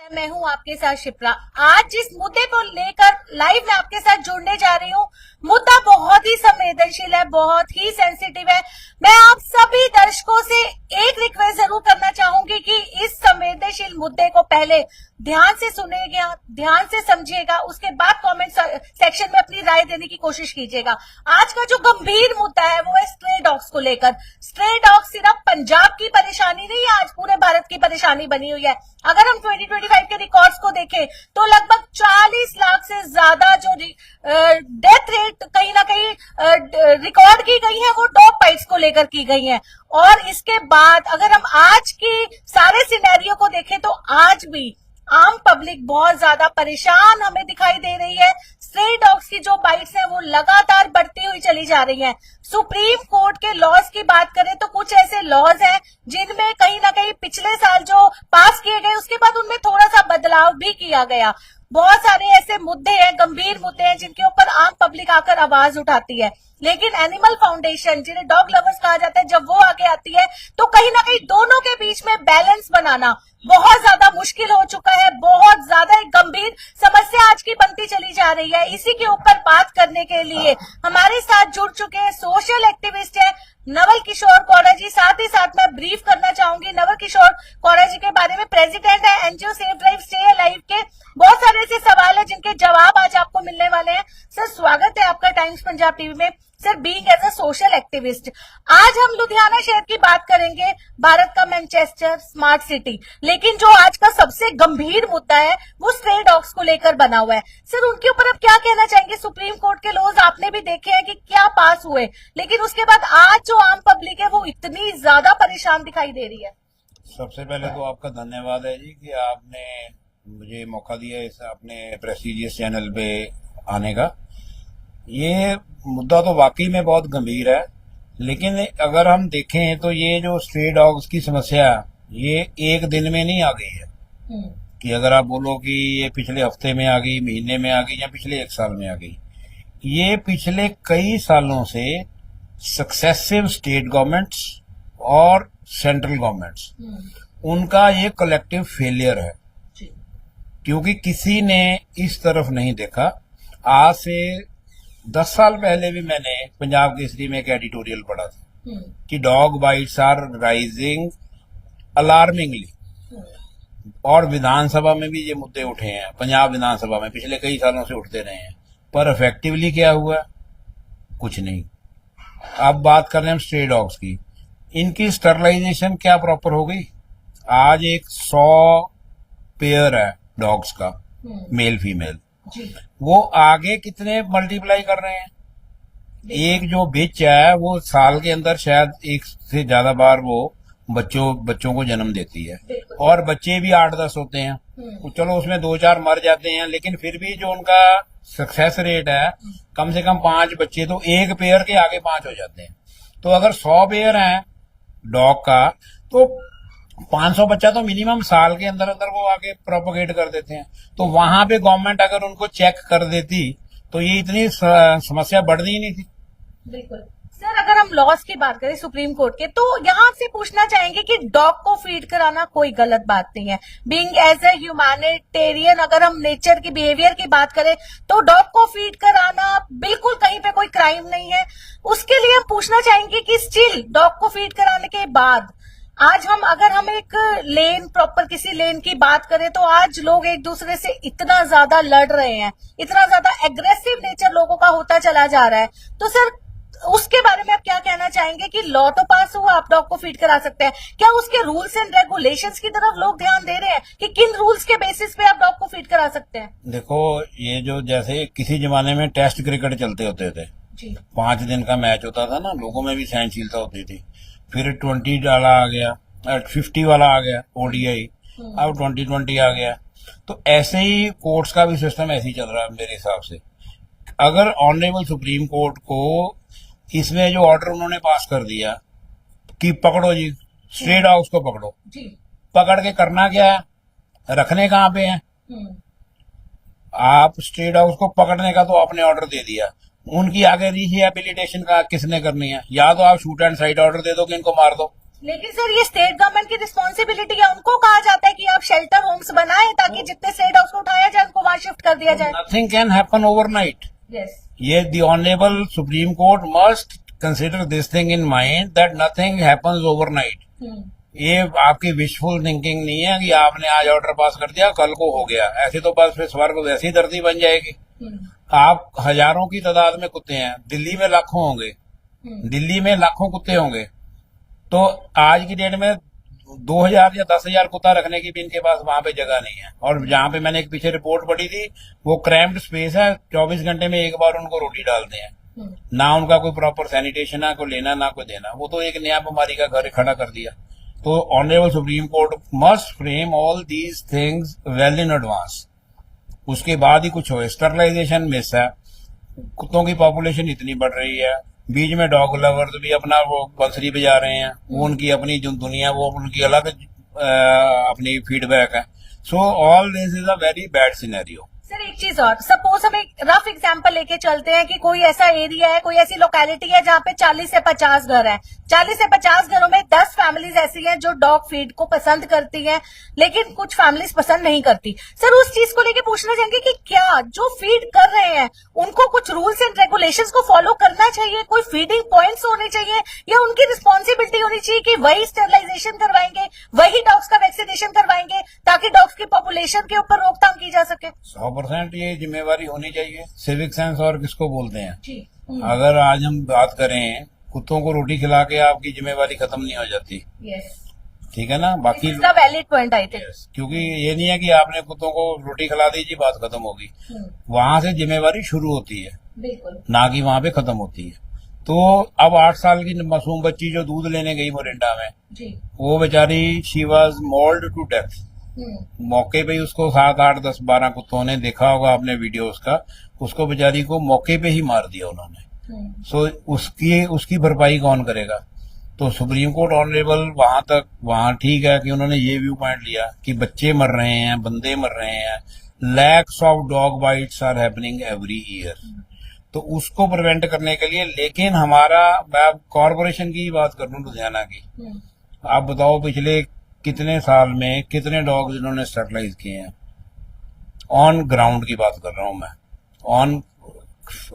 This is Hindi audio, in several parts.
मैं हूं आपके साथ शिप्रा। आज जिस मुद्दे को लेकर लाइव में आपके साथ जुड़ने जा रही हूं, मुद्दा बहुत ही संवेदनशील है, बहुत ही सेंसिटिव है। मैं आप सभी दर्शकों से एक रिक्वेस्ट जरूर करना चाहूंगी कि इस संवेदनशील मुद्दे को पहले ध्यान से सुनिएगा, ध्यान से समझिएगा, उसके बाद कमेंट सेक्शन में अपनी राय देने की कोशिश कीजिएगा। आज का जो गंभीर मुद्दा है वो है स्ट्रे डॉग्स को लेकर। स्ट्रे डॉग्स सिर्फ पंजाब की परेशानी नहीं है, आज पूरे भारत की परेशानी बनी हुई है। अगर हम 2025 के रिकॉर्ड्स को देखें तो लगभग 40 लाख से ज्यादा जो डेथ रेट कहीं ना कहीं रिकॉर्ड की गई है वो डॉग बाइट्स को लेकर की गई है। और इसके बाद अगर हम आज की सारे सिनेरियो को देखें तो आज भी आम पब्लिक बहुत ज्यादा परेशान हमें दिखाई दे रही है। स्ट्रे डॉग्स की जो बाइट्स हैं वो लगातार बढ़ती हुई चली जा रही हैं। सुप्रीम कोर्ट के लॉज की बात करें तो कुछ ऐसे लॉज हैं जिनमें कहीं ना कहीं पिछले साल जो पास किए गए उसके बाद उनमें थोड़ा सा बदलाव भी किया गया। बहुत सारे ऐसे मुद्दे हैं, गंभीर मुद्दे हैं जिनके ऊपर आम पब्लिक आकर आवाज उठाती है, लेकिन एनिमल फाउंडेशन जिन्हें डॉग लवर्स कहा जाता है, जब वो आगे आती है तो कहीं ना कहीं दोनों के बीच में बैलेंस बनाना बहुत ज्यादा मुश्किल हो चुका है। बहुत ज्यादा एक गंभीर समस्या आज की बनती चली जा रही है। इसी के ऊपर बात करने के लिए हमारे साथ जुड़ चुके हैं सोशल एक्टिविस्ट है नवल किशोर कौड़ा जी। साथ ही साथ मैं ब्रीफ करना चाहूंगी नवल किशोर कौड़ा जी के बारे में। प्रेसिडेंट है NGO safe drive stay alive के। बहुत सारे ऐसे सवाल है जिनके जवाब आज आपको मिलने वाले हैं। सर, स्वागत है आपका टाइम्स पंजाब टीवी में। Sir, being as a social activist, आज हम लुधियाना शहर की बात करेंगे, भारत का मैनचेस्टर, स्मार्ट सिटी, लेकिन जो आज का सबसे गंभीर मुद्दा है वो स्ट्रे डॉग्स को लेकर बना हुआ है। सर, उनके ऊपर आप क्या कहना चाहेंगे? सुप्रीम कोर्ट के लॉज आपने भी देखे हैं कि क्या पास हुए, लेकिन उसके बाद आज जो आम पब्लिक है वो इतनी ज्यादा परेशान दिखाई दे रही है। सबसे पहले तो आपका धन्यवाद है जी कि आपने मुझे मौका दिया इस अपने प्रेस्टीजियस चैनल पे आने का। ये मुद्दा तो वाकई में बहुत गंभीर है, लेकिन अगर हम देखें तो ये जो स्ट्रे डॉग्स की समस्या ये एक दिन में नहीं आ गई है कि अगर आप बोलो कि ये पिछले हफ्ते में आ गई, महीने में आ गई या पिछले एक साल में आ गई। ये पिछले कई सालों से सक्सेसिव स्टेट गवर्नमेंट्स और सेंट्रल गवर्नमेंट्स उनका ये कलेक्टिव फेलियर है, क्योंकि किसी ने इस तरफ नहीं देखा। आज से 10 साल पहले भी मैंने पंजाब केसरी में एक एडिटोरियल पढ़ा था कि dog bites are rising alarmingly, और विधानसभा में भी ये मुद्दे उठे हैं। पंजाब विधानसभा में पिछले कई सालों से उठते रहे हैं, पर इफेक्टिवली क्या हुआ? कुछ नहीं। अब बात कर रहे हैं हम स्ट्रे डॉग्स की। इनकी स्टरलाइजेशन क्या प्रॉपर हो गई? आज एक 100 पेयर है डॉग्स का, मेल फीमेल, वो आगे कितने मल्टीप्लाई कर रहे हैं? एक जो बिच है वो साल के अंदर शायद एक से ज्यादा बार वो बच्चों को जन्म देती है, और बच्चे भी 8-10 होते हैं। तो चलो उसमें 2-4 मर जाते हैं, लेकिन फिर भी जो उनका सक्सेस रेट है कम से कम 5 बच्चे तो एक पेयर के आगे 5 हो जाते हैं। तो अगर 100 पेयर हैं डॉग का तो 500 बच्चा तो मिनिमम साल के अंदर अंदर वो आगे प्रोपोगेट कर देते हैं। तो वहां पे गवर्नमेंट अगर उनको चेक कर देती तो ये इतनी समस्या बढ़नी ही नहीं थी। बिल्कुल। सर, अगर हम लॉस की बात करें सुप्रीम कोर्ट के, तो यहाँ से पूछना चाहेंगे कि डॉग को फीड कराना कोई गलत बात नहीं है। बीइंग एज ए ह्यूमैनिटेरियन, अगर हम नेचर की बिहेवियर की बात करें तो डॉग को फीड कराना बिल्कुल कहीं पे कोई क्राइम नहीं है। उसके लिए हम पूछना चाहेंगे कि स्टिल डॉग को फीड कराने के बाद आज अगर हम एक लेन, प्रॉपर किसी लेन की बात करें तो आज लोग एक दूसरे से इतना ज्यादा लड़ रहे हैं, इतना ज्यादा एग्रेसिव नेचर लोगों का होता चला जा रहा है। तो सर, उसके बारे में आप क्या कहना चाहेंगे कि लॉ तो पास हुआ, आप डॉग को फीड करा सकते हैं, क्या उसके रूल्स एंड रेगुलेशंस की तरफ लोग ध्यान दे रहे हैं कि किन रूल्स के बेसिस पे आप डॉग को फीड करा सकते हैं? देखो, ये जो जैसे किसी जमाने में टेस्ट क्रिकेट चलते होते थे जी, 5 दिन का मैच होता था ना, लोगों में भी सहनशीलता होती थी। फिर 20 वाला आ गया, 50 वाला आ गया ओडीआई, अब 2020 आ गया। तो ऐसे ही कोर्ट्स का भी सिस्टम ऐसे ही चल रहा है मेरे हिसाब से। अगर ऑनरेबल सुप्रीम कोर्ट को इसमें जो ऑर्डर उन्होंने पास कर दिया कि पकड़ो जी स्ट्रे डॉग्स को पकड़ो जी, पकड़ के करना क्या है? रखने कहाँ पे है? आप स्ट्रे डॉग्स को पकड़ने का तो आपने ऑर्डर दे दिया, उनकी आगे रिहेबिलिटेशन का किसने करनी है? या तो आप शूट एंड साइड ऑर्डर दे दो कि इनको मार दो, लेकिन सर ये स्टेट गवर्नमेंट की रिस्पॉन्सिबिलिटी है, उनको कहा जाता है कि आप शेल्टर होम्स बनाएं ताकि जितने स्टे डॉग्स को उठाया जाए उनको वहां शिफ्ट कर दिया जाए। Nothing can happen overnight. Yes, ये the honourable Supreme Court must consider this thing in mind that nothing happens overnight. ये आपकी विशफुल थिंकिंग नहीं है कि आपने आज ऑर्डर पास कर दिया कल को हो गया, ऐसे तो बस फिर स्वर्ग वैसी धरती बन जाएगी। आप हजारों की तादाद में कुत्ते हैं, दिल्ली में लाखों होंगे, दिल्ली में लाखों कुत्ते होंगे, तो आज की डेट में 2000 या 10,000 कुत्ता रखने की भी इनके पास वहां पे जगह नहीं है। और जहां पे मैंने एक पीछे रिपोर्ट पढ़ी थी, वो क्रैम्प्ड स्पेस है, 24 घंटे में एक बार उनको रोटी डालते हैं, ना उनका कोई प्रॉपर सैनिटेशन है, कोई लेना ना कोई देना, वो तो एक नया बीमारी का घर खड़ा कर दिया। तो honourable Supreme Court must frame all these things well in advance, उसके बाद ही कुछ हो। स्टरलाइजेशन मिस है, कुत्तों की पॉपुलेशन इतनी बढ़ रही है, बीच में डॉग लवर्स भी अपना वो बंसरी बजा रहे हैं, वो उनकी अपनी जो दुनिया वो उनकी अलग अपनी फीडबैक है। So all this is a very bad scenario. Sir एक चीज और, सपोज हम एक रफ एग्जांपल लेके चलते हैं कि कोई ऐसा एरिया है, कोई ऐसी लोकेलिटी है जहाँ पे 40 से 50 घर हैं, 40 से 50 घरों में 10 फैमिलीज ऐसी हैं जो डॉग फीड को पसंद करती हैं, लेकिन कुछ फैमिलीज पसंद नहीं करती। सर उस चीज को लेके पूछना चाहेंगे कि क्या जो फीड कर रहे हैं उनको कुछ रूल्स एंड रेगुलेशंस को फॉलो करना चाहिए, कोई फीडिंग पॉइंट्स होने चाहिए, या उनकी रिस्पॉन्सिबिलिटी होनी चाहिए कि वही स्टरलाइजेशन करवाएंगे, वही डॉग्स का वैक्सीनेशन करवाएंगे ताकि डॉग्स की पॉपुलेशन के ऊपर रोकथाम की जा सके। 100% ये जिम्मेवारी होनी चाहिए। सिविक सेंस और किसको बोलते हैं जी। अगर आज हम बात करें, कुत्तों को रोटी खिला के आपकी जिम्मेवारी खत्म नहीं हो जाती। यस, ठीक है ना, बाकी वैलिड पॉइंट आई थिंक। क्योंकि ये नहीं है कि आपने कुत्तों को रोटी खिला दीजिए बात खत्म होगी, वहां से जिम्मेवारी शुरू होती है, बिल्कुल, ना कि वहां पे खत्म होती है। तो अब 8 साल की मासूम बच्ची जो दूध लेने गई मोरिंडा में, जी, वो बेचारी she was mauled to death. मौके पे ही उसको 7, 8, 10, 12 कुत्तों ने, देखा होगा आपने वीडियो उसको बेचारी को मौके पे ही मार दिया उन्होंने। सो उसकी भरपाई कौन करेगा? तो सुप्रीम कोर्ट ऑनरेबल वहां ठीक है कि उन्होंने ये व्यू पॉइंट लिया कि बच्चे मर रहे हैं, बंदे मर रहे हैं, lakhs of dog bites are happening every year, तो उसको प्रिवेंट करने के लिए। लेकिन मैं कॉरपोरेशन की बात कर लूं लुधियाना की, आप बताओ पिछले कितने साल में कितने डॉग्स इन्होंने स्टरलाइज किए हैं? ऑन ग्राउंड की बात कर रहा हूं मैं,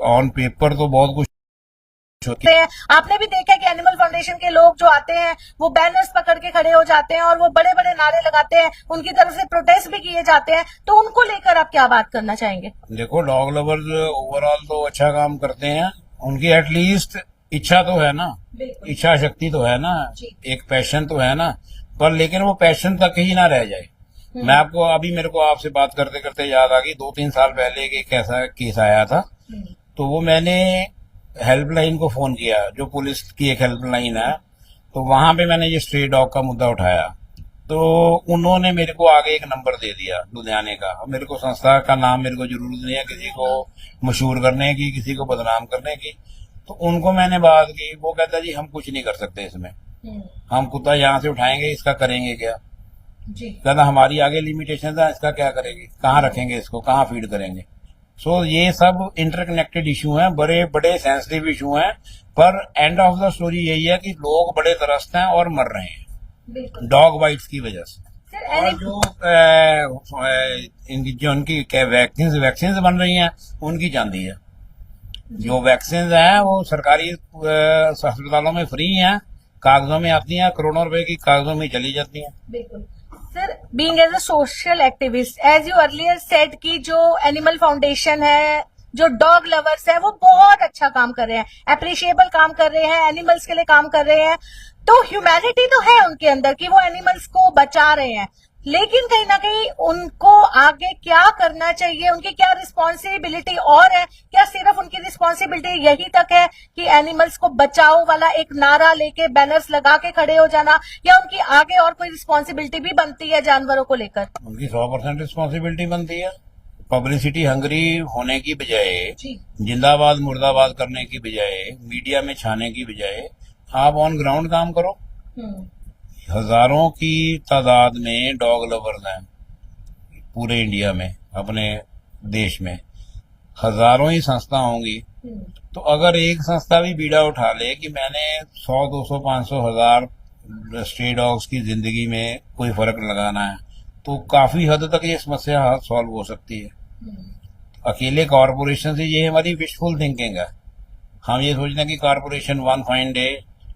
ऑन पेपर तो बहुत कुछ होती है। आपने भी देखा कि एनिमल फाउंडेशन के लोग जो आते हैं वो बैनर्स पकड़ के खड़े हो जाते हैं और वो बड़े बड़े नारे लगाते हैं, उनकी तरफ से प्रोटेस्ट भी किए जाते हैं, तो उनको लेकर आप क्या बात करना चाहेंगे? देखो, डॉग लवर्स ओवरऑल तो अच्छा काम करते हैं, उनकी एटलीस्ट इच्छा तो है ना, इच्छा शक्ति तो है ना, एक पैशन तो है ना, पर लेकिन वो पैशन तक ही ना रह जाए। मैं आपको मेरे को आपसे बात करते करते याद आ गई, 2-3 साल पहले एक ऐसा केस आया था, तो वो मैंने हेल्पलाइन को फोन किया, जो पुलिस की एक हेल्पलाइन है, तो वहां पे मैंने ये स्ट्रे डॉग का मुद्दा उठाया, तो उन्होंने मेरे को आगे एक नंबर दे दिया लुधियाने का। मेरे को संस्था का नाम मेरे को जरूरत नहीं है किसी को मशहूर करने की, किसी को बदनाम करने की, तो उनको मैंने बात की, वो कहता जी हम कुछ नहीं कर सकते इसमें, हम कुत्ता यहाँ से उठाएंगे, इसका करेंगे क्या जी? कहता हमारी आगे लिमिटेशन है, इसका क्या करेंगे, कहाँ रखेंगे इसको, कहाँ फीड करेंगे? सो ये सब इंटरकनेक्टेड इशू हैं, बड़े बड़े सेंसिटिव इशू हैं, पर एंड ऑफ द स्टोरी यही है कि लोग बड़े तरसते हैं और मर रहे हैं डॉग बाइट्स की वजह से। और जो उनकी वैक्सीन बन रही हैं उनकी जाती है, जो वैक्सीन हैं वो सरकारी अस्पतालों में फ्री हैं, कागजों में आती हैं, करोड़ों रुपए की कागजों में चली जाती हैं। बिल्कुल sir, being as a social activist, as you earlier said कि जो एनिमल फाउंडेशन है, जो डॉग लवर्स है, वो बहुत अच्छा काम कर रहे हैं, अप्रिशिएबल काम कर रहे हैं, एनिमल्स के लिए काम कर रहे हैं, तो ह्यूमैनिटी तो है उनके अंदर कि वो एनिमल्स को बचा रहे हैं, लेकिन कहीं ना कहीं उनको आगे क्या करना चाहिए, उनकी क्या रिस्पॉन्सिबिलिटी और है? क्या सिर्फ उनकी रिस्पॉन्सिबिलिटी यही तक है कि एनिमल्स को बचाओ वाला एक नारा लेके बैनर्स लगा के खड़े हो जाना, या उनकी आगे और कोई रिस्पॉन्सिबिलिटी भी बनती है जानवरों को लेकर? उनकी 100% रिस्पॉन्सिबिलिटी बनती है। पब्लिसिटी हंगरी होने की बजाय, जिंदाबाद मुर्दाबाद करने की बजाय, मीडिया में छाने की बजाय, आप ऑन ग्राउंड काम करो। हजारों की तादाद में डॉग लवर्स हैं पूरे इंडिया में, अपने देश में हजारों ही संस्था होंगी, तो अगर एक संस्था भी बीड़ा उठा ले कि मैंने 100, 200, 500, 1000 स्ट्रे डॉग्स की जिंदगी में कोई फर्क लगाना है, तो काफी हद तक ये समस्या सॉल्व हो सकती है। अकेले कॉरपोरेशन से ये हमारी विशफुल थिंकिंग है। हम ये सोचते हैं कि corporation one fine day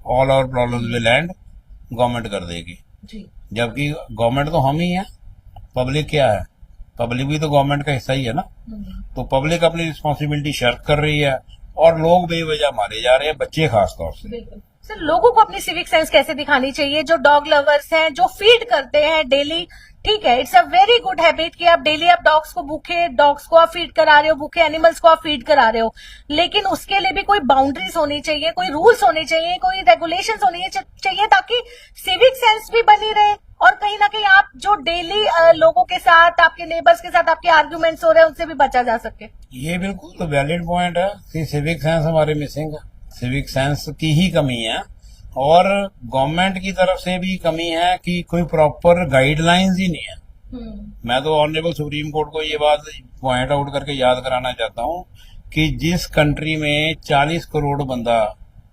all our problems will end, government कर देगी, जी जबकि गवर्नमेंट तो हम ही है। पब्लिक क्या है? पब्लिक भी तो गवर्नमेंट का हिस्सा ही है ना। तो पब्लिक अपनी रिस्पॉन्सिबिलिटी शर्क कर रही है और लोग बेवजह मारे जा रहे हैं, बच्चे खास तौर से। बिल्कुल सर, लोगों को अपनी सिविक सेंस कैसे दिखानी चाहिए? जो डॉग लवर्स हैं, जो फीड करते हैं डेली, ठीक है, it's a very good habit कि आप डेली आप डॉग्स को भूखे डॉग्स को आप फीड करा रहे हो, भूखे एनिमल्स को आप फीड करा रहे हो, लेकिन उसके लिए भी कोई बाउंड्रीज होनी चाहिए, कोई रूल्स होने चाहिए, कोई रेगुलेशंस होनी चाहिए, ताकि सिविक सेंस भी बनी रहे और कहीं ना कहीं आप जो डेली लोगों के साथ, आपके नेबर्स के साथ आपके आर्ग्यूमेंट्स हो रहे हैं, उनसे भी बचा जा सके। ये बिल्कुल तो वैलिड पॉइंट है कि सिविक सेंस हमारे मिसिंग है, सिविक सेंस की ही कमी है, और गवर्नमेंट की तरफ से भी कमी है कि कोई प्रॉपर गाइडलाइंस ही नहीं है। मैं तो ऑनरेबल सुप्रीम कोर्ट को ये बात पॉइंट आउट करके याद कराना चाहता हूँ कि जिस कंट्री में 40 करोड़ बंदा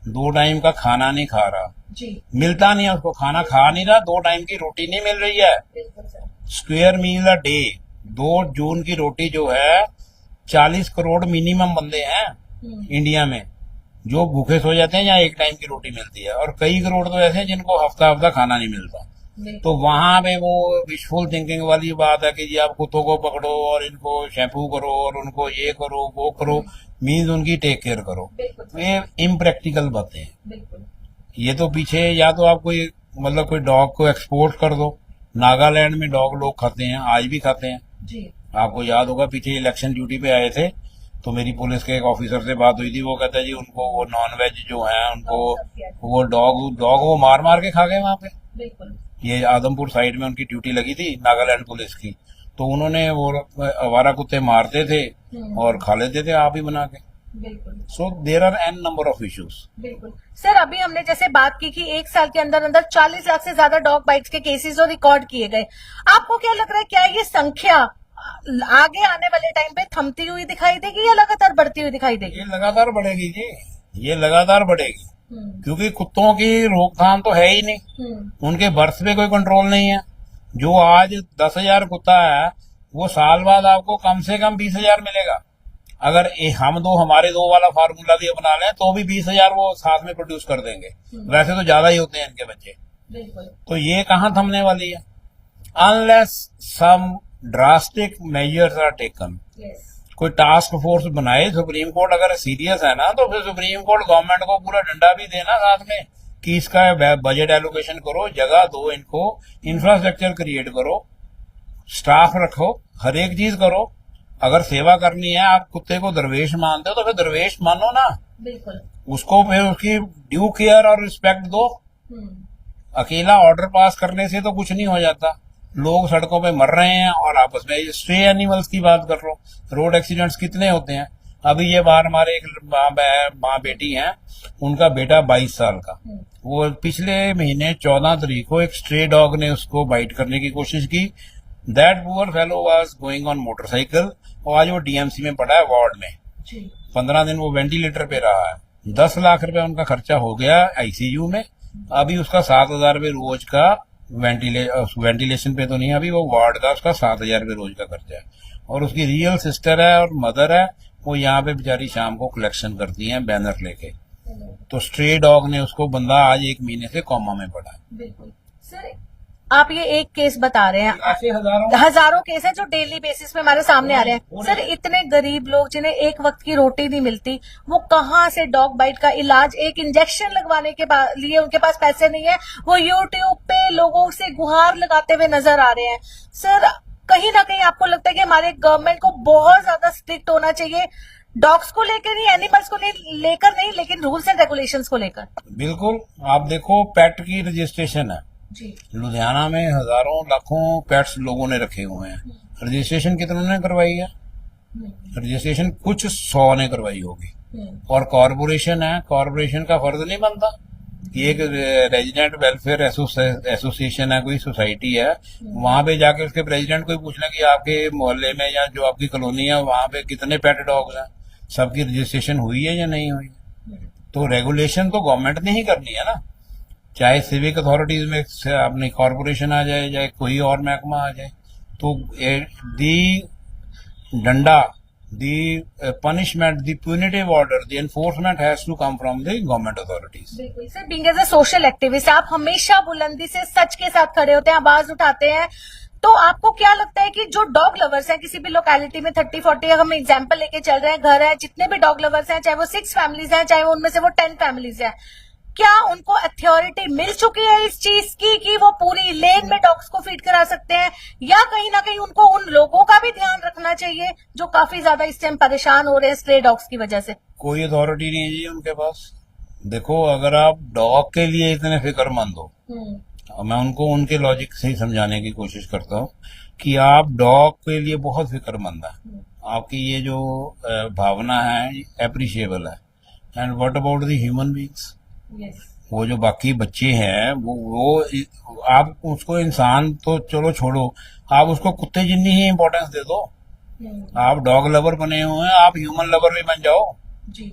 2 टाइम का खाना नहीं खा रहा, जी मिलता नहीं है उसको, खाना खा नहीं रहा, 2 टाइम की रोटी नहीं मिल रही है, बिल्कुल sir. Square meal a day, 2 जून की रोटी जो है, 40 करोड़ मिनिमम बंदे हैं इंडिया में जो भूखे सो जाते हैं या 1 टाइम की रोटी मिलती है, और कई करोड़ तो ऐसे हैं जिनको हफ्ता हफ्ता खाना नहीं मिलता। तो वहां पे वो विशफुल थिंकिंग वाली बात है कि जी आप कुत्तों को पकड़ो और इनको शैम्पू करो और उनको ये करो वो करो, मीन्स उनकी टेक केयर करो। ये इम्प्रैक्टिकल बातें हैं। बिल्कुल ये तो पीछे या तो आप कोई मतलब कोई डॉग को एक्सपोर्ट कर दो। नागालैंड में डॉग लोग खाते हैं, आज भी खाते हैं। जी आपको याद होगा पीछे इलेक्शन ड्यूटी पे आए थे तो मेरी पुलिस के एक ऑफिसर से बात हुई थी, वो कहता है जी उनको वो नॉन वेज जो है उनको वो डॉग वो मार मार के खा गए वहां पे। बिल्कुल ये आदमपुर साइड में उनकी ड्यूटी लगी थी नागालैंड पुलिस की, तो उन्होंने वो आवारा कुत्ते मारते थे और खा लेते थे आप ही बना के। बिल्कुल so there are an number of issues. बिल्कुल सर, अभी हमने जैसे बात की कि 1 साल के अंदर अंदर 40 लाख से ज्यादा डॉग बाइट्स के केसेस जो रिकॉर्ड किए गए, आपको क्या लग रहा है, क्या ये संख्या आगे आने वाले टाइम पे थमती हुई दिखाई देगी या लगातार बढ़ती हुई दिखाई देगी? ये लगातार बढ़ेगी जी, ये लगातार बढ़ेगी, क्योंकि कुत्तों की रोकथाम तो है ही नहीं, उनके बर्थ पे कोई कंट्रोल नहीं है। जो आज 10,000 कुत्ता है वो साल बाद आपको कम से कम 20,000 मिलेगा। अगर हम हमारे 2 वाला फार्मूला भी अपना लें तो भी 20,000 वो साथ में प्रोड्यूस कर देंगे। वैसे तो ज्यादा ही होते हैं इनके बच्चे। बिल्कुल तो ये कहाँ थमने वाली है unless some drastic measures are taken. कोई टास्क फोर्स बनाए, सुप्रीम कोर्ट अगर सीरियस है ना तो फिर सुप्रीम कोर्ट गवर्नमेंट को पूरा डंडा भी देना साथ में कि इसका बजट एलोकेशन करो, जगह दो इनको, इंफ्रास्ट्रक्चर क्रिएट करो, स्टाफ रखो, हर एक चीज करो। अगर सेवा करनी है, आप कुत्ते को दरवेश मानते हो तो फिर दरवेश मानो ना, बिल्कुल उसको फिर उसकी ड्यू केयर और रिस्पेक्ट दो। अकेला ऑर्डर पास करने से तो कुछ नहीं हो जाता। लोग सड़कों पे मर रहे हैं और आपस में स्ट्रे एनिमल्स की बात कर लो, रोड एक्सीडेंट्स कितने होते हैं। अभी ये बार हमारे एक माँ बेटी हैं, उनका बेटा 22 साल का, वो पिछले महीने 14 तारीख को एक स्ट्रे डॉग ने उसको बाइट करने की कोशिश की। That poor fellow was going on motorcycle और आज वो डीएमसी में पड़ा है वार्ड में। 15 दिन वो वेंटिलेटर पे रहा है। 10 लाख रुपए उनका खर्चा हो गया आईसीयू में। अभी उसका 7,000 रुपये रोज का वेंटिलेशन पे तो नहीं, अभी वो वार्ड का उसका 7,000 रुपये रोज का खर्चा है। और उसकी रियल सिस्टर है और मदर है, वो यहाँ पे बेचारी शाम को कलेक्शन करती हैं बैनर लेके। तो स्ट्रे डॉग ने उसको, बंदा आज 1 महीने से कोमा में पड़ा है। बिल्कुल सर, आप ये एक केस बता रहे हैं, ऐसे हजारों केस है जो डेली बेसिस पे हमारे सामने आ रहे हैं। सर, इतने गरीब लोग जिन्हें एक वक्त की रोटी नहीं मिलती, वो कहाँ से डॉग बाइट का इलाज, एक इंजेक्शन लगवाने के लिए उनके पास पैसे नहीं है, वो यूट्यूब पे लोगों से गुहार लगाते हुए नजर आ रहे हैं। सर, कहीं ना कहीं आपको लगता है कि हमारे गवर्नमेंट को बहुत ज्यादा स्ट्रिक्ट होना चाहिए, डॉग्स को लेकर नहीं, एनिमल्स को लेकर नहीं, लेकिन रूल्स एंड रेगुलेशंस को लेकर? बिल्कुल। आप देखो पेट की रजिस्ट्रेशन है जी, लुधियाना में, हजारों लाखों पेट्स लोगों ने रखे हुए हैं। रजिस्ट्रेशन कितनों ने करवाई है? रजिस्ट्रेशन कुछ 100 ने करवाई होगी। और कॉरपोरेशन है, कॉरपोरेशन का फर्ज नहीं बनता कि एक रेजिडेंट वेलफेयर एसोसिएशन है, कोई सोसाइटी है, वहां पे जाके उसके प्रेसिडेंट को पूछना कि आपके मोहल्ले में या जो आपकी कॉलोनी है वहां पे कितने पेट डॉग्स हैं, सबकी रजिस्ट्रेशन हुई है या नहीं हुई? तो रेगुलेशन तो गवर्नमेंट ने ही करनी है ना। चाहे सिविक अथॉरिटीज में से अपनी कॉरपोरेशन आ जाए, चाहे कोई और महकमा आ जाए, तो दी डंडा, the punishment, the punitive order, the enforcement has to come from the government authorities. बिल्कुल sir, being as a social activist आप हमेशा बुलंदी से सच के साथ खड़े होते हैं, आवाज उठाते हैं। तो आपको क्या लगता है कि जो डॉग लवर्स हैं किसी भी लोकेलिटी में 30-40 हम एग्जांपल लेके चल रहे हैं, घर है, जितने भी डॉग लवर्स हैं, चाहे वो 6 फैमिलीज हैं, चाहे वो उनमें से वो 10 फैमिलीज हैं, क्या उनको अथॉरिटी मिल चुकी है इस चीज की कि वो पूरी लेन में डॉग्स को फीड करा सकते हैं, या कहीं ना कहीं उनको उन लोगों का भी ध्यान रखना चाहिए जो काफी ज्यादा इस टाइम परेशान हो रहे हैं स्ट्रे डॉग्स की वजह से? कोई अथॉरिटी नहीं है जी उनके पास। देखो, अगर आप डॉग के लिए इतने फिक्रमंद हो, मैं उनको उनके लॉजिक से ही समझाने की कोशिश करता हूँ कि आप डॉग के लिए बहुत फिक्रमंद है, आपकी ये जो भावना है एप्रिशिएबल है। And what about the human beings? वो जो बाकी बच्चे हैं, वो आप उसको इंसान तो चलो छोड़ो, आप उसको कुत्ते जितनी ही इम्पोर्टेंस दे दो। आप डॉग लवर बने हुए हैं, आप ह्यूमन लवर भी बन जाओ जी।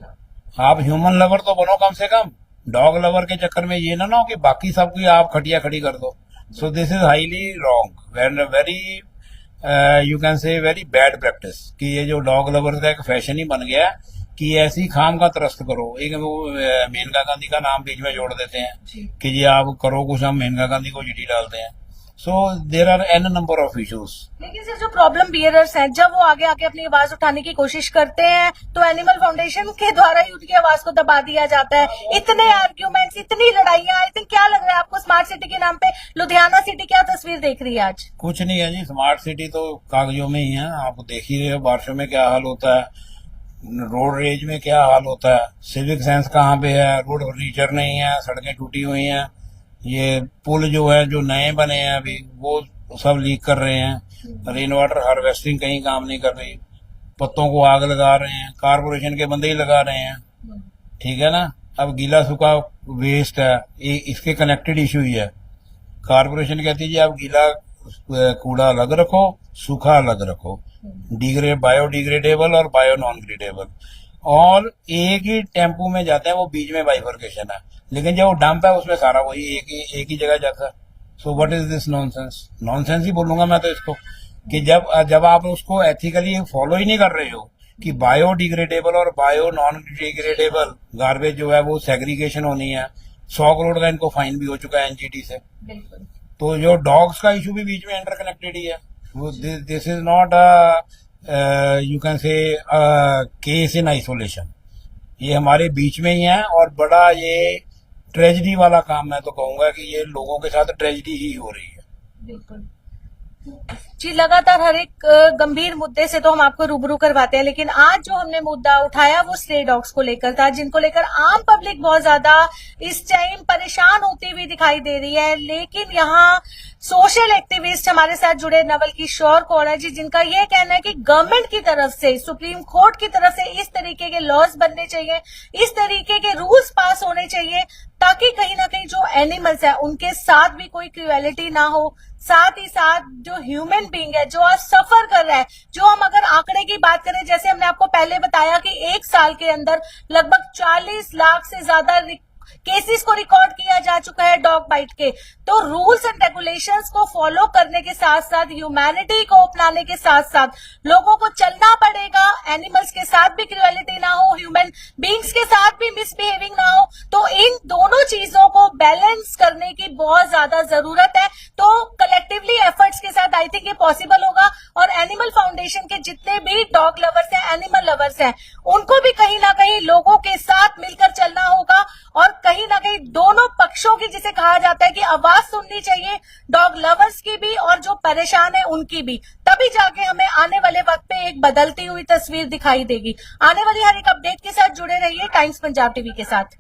आप ह्यूमन लवर तो बनो कम से कम। डॉग लवर के चक्कर में ये ना हो कि बाकी सब की आप खटिया खड़ी कर दो। So this is highly wrong, very you can say very bad practice, कि ये जो डॉग लवर का एक फैशन ही बन गया है कि ऐसी खाम का त्रस्त करो। एक वो मेनका गांधी का नाम बीच में जोड़ देते हैं कि जी आप करो कुछ, हम मेनका गांधी को चिट्ठी डालते हैं। So there are an number of issues. लेकिन सर जो प्रॉब्लम बियरर्स हैं, जब वो आगे आके अपनी आवाज उठाने की कोशिश करते हैं तो एनिमल फाउंडेशन के द्वारा ही उनकी आवाज को दबा दिया जाता है। इतने आर्ग्यूमेंट्स, इतनी लड़ाइयां, आई थिंक क्या लग रहा है आपको स्मार्ट सिटी के नाम पे लुधियाना सिटी क्या तस्वीर देख रही है आज? कुछ नहीं है जी, स्मार्ट सिटी तो कागजों में ही है। आप देख ही रहे हो बारिशों में क्या हाल होता है, रोड रेज में क्या हाल होता है, सिविक सेंस कहाँ पे है, रोड फर्नीचर नहीं है, सड़कें टूटी हुई हैं, ये पुल जो है जो नए बने हैं अभी वो सब लीक कर रहे हैं, रेन वाटर हार्वेस्टिंग कहीं काम नहीं कर रही, पत्तों को आग लगा रहे हैं, कारपोरेशन के बंदे ही लगा रहे हैं, ठीक है ना। अब गीला सूखा वेस्ट है, इसके कनेक्टेड इशू ही है। कारपोरेशन कहती है जी आप गीला कूड़ा अलग रखो, सूखा अलग रखो, बायोडिग्रेडेबल और बायो नॉन ग्रेडेबल, और एक ही टेम्पू में जाते हैं, वो बीच में बाइफर्केशन है, लेकिन जब वो डंप है उसमें सारा वही एक ही जगह जाता है। So what is this nonsense? Nonsense ही बोलूंगा मैं तो इसको, कि जब आप उसको एथिकली फॉलो ही नहीं कर रहे हो कि बायोडिग्रेडेबल और बायो नॉन डिग्रेडेबल गार्बेज जो है वो सेग्रीगेशन होनी है। 100 करोड़ का इनको फाइन भी हो चुका है एनजीटी से। तो जो डॉग्स का इशू भी बीच में इंटरकनेक्टेड ही है। This is not you can say case in isolation, ये हमारे बीच में ही है, और बड़ा ये ट्रेजेडी वाला काम मैं तो कहूंगा कि ये लोगों के साथ ट्रेजेडी ही हो रही है। बिल्कुल जी, लगातार हर एक गंभीर मुद्दे से तो हम आपको रूबरू करवाते हैं, लेकिन आज जो हमने मुद्दा उठाया वो स्ट्रे डॉग्स को लेकर था, जिनको लेकर आम पब्लिक बहुत ज्यादा इस टाइम परेशान होती हुई दिखाई दे रही है। लेकिन यहाँ सोशल एक्टिविस्ट हमारे साथ जुड़े नवल किशोर कौर है जी, जिनका ये कहना है कि गवर्नमेंट की तरफ से, सुप्रीम कोर्ट की तरफ से इस तरीके के लॉज बनने चाहिए, इस तरीके के रूल्स पास होने चाहिए, ताकि कहीं ना कहीं जो एनिमल्स है उनके साथ भी कोई क्रुएलिटी ना हो, साथ ही साथ जो ह्यूमन बीइंग है जो आज सफर कर रहा है, जो हम अगर आंकड़े की बात करें, जैसे हमने आपको पहले बताया कि 1 साल के अंदर लगभग 40 लाख से ज्यादा केसेस को रिकॉर्ड किया जा चुका है डॉग बाइट के। तो रूल्स एंड रेगुलेशंस को फॉलो करने के साथ साथ, ह्यूमैनिटी को अपनाने के साथ साथ लोगों को चलना पड़ेगा, एनिमल्स के साथ भी क्रुएलिटी ना हो, ह्यूमन बीइंग्स के साथ भी मिसबिहेविंग ना हो। तो इन दोनों चीजों को बैलेंस करने की बहुत ज्यादा जरूरत है। तो कलेक्टिवली एफर्ट्स के साथ आई थिंक ये पॉसिबल होगा, और एनिमल फाउंडेशन के जितने भी डॉग लवर्स हैं, एनिमल लवर्स हैं, उनको भी कहीं ना कहीं लोगों के साथ मिलकर चलना होगा, और कहीं ना कहीं दोनों पक्षों की, जिसे कहा जाता है कि आवाज सुननी चाहिए, डॉग लवर्स की भी और जो परेशान है उनकी भी, तभी जाके हमें आने वाले वक्त पे एक बदलती हुई तस्वीर दिखाई देगी। आने वाली हर एक अपडेट के साथ जुड़े रहिए टाइम्स पंजाब टीवी के साथ।